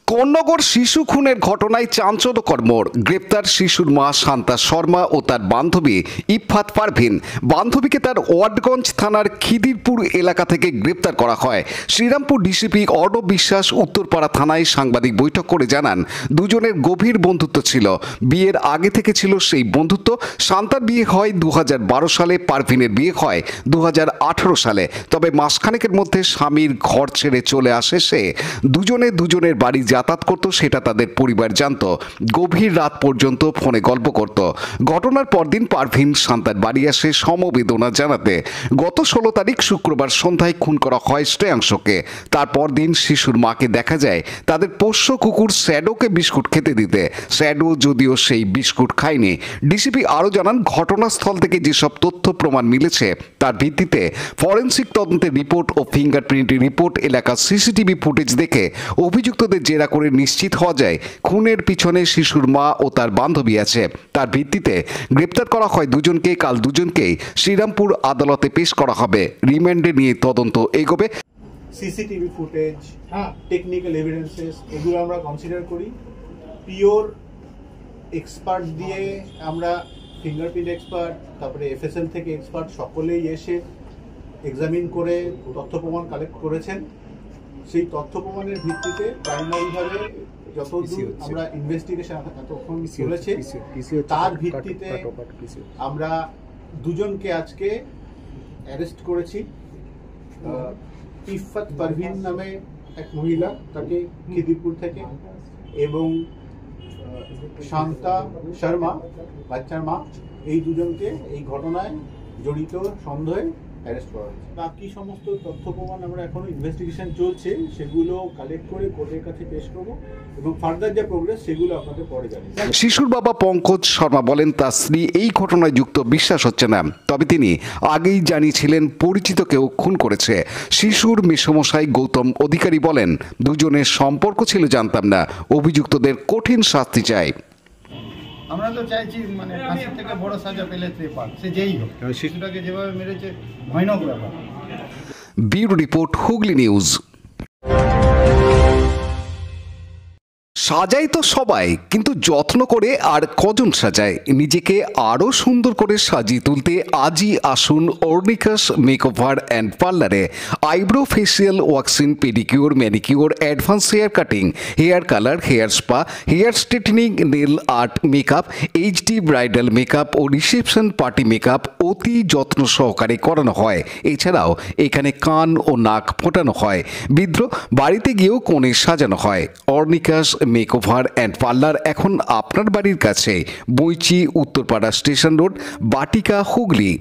কোন্নগর শিশু খুনের ঘটনায় চাঞ্চল্যকর মোড়। গ্রেপ্তার শিশুর মা শান্তা শর্মা ও তার বান্ধবী ইফফাত পারভিন। বান্ধবীকে তার ওয়াটগঞ্জ থানার খিদিরপুর এলাকা থেকে গ্রেপ্তার করা হয়। শ্রীরামপুর ডিসিপি অর্ণব বিশ্বাস উত্তরপাড়া থানায় সাংবাদিক বৈঠক করে জানান, দুজনের গভীর বন্ধুত্ব ছিল। বিয়ের আগে থেকে ছিল সেই বন্ধুত্ব। শান্তার বিয়ে হয় 2012 সালে, পারভিনের বিয়ে হয় 2018 সালে। তবে মাসখানেকের মধ্যে স্বামীর ঘর ছেড়ে চলে আসে সে। দুজনের বাড়ি যাতায়াত করত, সেটা তাদের পরিবার জানত। গভীর রাত পর্যন্ত ফোনে গল্প করত। ঘটনার পরদিন পারভিন শান্তার বাড়ি আসে সমবেদনা জানাতে। গত 16 তারিখ শুক্রবার সন্ধ্যায় খুন করা হয় শ্রেয়াংশকে। তারপর দিন শিশুর মাকে দেখা যায় তাদের পোষ্য কুকুর শ্যাডোকে বিস্কুট খেতে দিতে। শ্যাডো যদিও সেই বিস্কুট খায়নি। ডিসিপি আরও জানান, ঘটনাস্থল থেকে যেসব তথ্য প্রমাণ মিলেছে তার ভিত্তিতে ফরেনসিক তদন্তের রিপোর্ট ও ফিঙ্গারপ্রিন্টের রিপোর্ট, এলাকার সিসিটিভি ফুটেজ দেখে অভিযুক্তদের জেরা করে নিশ্চিত হওয়া যায় খুনের পিছনে শিশুর মা ও তার বান্ধবী আছে। তার ভিত্তিতে গ্রেপ্তার করা হয় দুজনকে। কাল দুজনকেই শ্রীরামপুর আদালতে পেশ করা হবে। রিমান্ডে নিয়ে তদন্ত এগোবে। সিসিটিভি ফুটেজ, টেকনিক্যাল এভিডেন্সেস, এগুলো আমরা কনসিডার করি। পিওর এক্সপার্ট দিয়ে আমরা ফিঙ্গারপ্রিন্ট এক্সপার্ট, তারপরে এফএসএল থেকে এক্সপার্ট সকলেই এসে এক্সামিন করে তথ্য প্রমাণ কালেক্ট করেছেন। সেই তথ্য প্রমাণের ভিত্তিতে প্রাইমারিভাবে যতদূর আমরা ইনভেস্টিগেশন এতক্ষণ চলেছে তার ভিত্তিতে আমরা দুজনকে আজকে অ্যারেস্ট করেছি। ইফফাত পারভিন নামে এক মহিলা, তাকে খিদিরপুর থেকে, এবং শান্তা শর্মা বাচ্চার মা, এই দুজনকে এই ঘটনায় জড়িত সন্দেহে অ্যারেস্ট করা হয়েছে। বাকি সমস্ত তথ্য প্রমাণ আমরা এখনো ইনভেস্টিগেশন চলছে, সেগুলো কালেক্ট করে কোর্টের কাছে পেশ করব এবং ফার্দার যে প্রোগ্রেস সেগুলো আপনাদের পরে জানাবো। শিশুর বাবা পঙ্কজ শর্মা বলেন, তার স্ত্রী এই ঘটনায় যুক্ত বিশ্বাস হচ্ছে না। তবে তিনি আগেই জানিয়েছিলেন পরিচিত কেউ খুন করেছে। শিশুর মেসমশাই গৌতম অধিকারী বলেন, দুজনের সম্পর্ক ছিল জানতাম না। অভিযুক্তদের কঠিন শাস্তি চাই। আমরা তো চাইছি মানে ফাঁসির থেকে বড় সাজা পেলে পাক, সে যেই হোক, শিশুটাকে যেভাবে মেরেছে ভয়ানক ব্যাপার। Bureau report, Hooghly news. সাজাই তো সবাই, কিন্তু যত্ন করে আর কজন সাজায়? নিজেকে আরও সুন্দর করে সাজিয়ে তুলতে আজই আসুন অর্নিকাস মেকওভার অ্যান্ড পার্লারে। Eyebrow, facial, waxing, pedicure, manicure, advance hair cutting, hair colour, hair spa, hair straightening, nail art, makeup, HD bridal makeup ও রিসেপশন পার্টি মেকআপ অতি যত্ন সহকারে করানো হয়। এছাড়াও এখানে কান ও নাক ফোটানো হয়। বিদ্রোহ বাড়িতে গিয়েও কোণে সাজানো হয়। অর্নিকাস মেকওভার অ্যান্ড পার্লার এখন আপনার বাড়ির কাছে, বইচি, উত্তরপাড়া স্টেশন রোড, বাটিকা, হুগলি।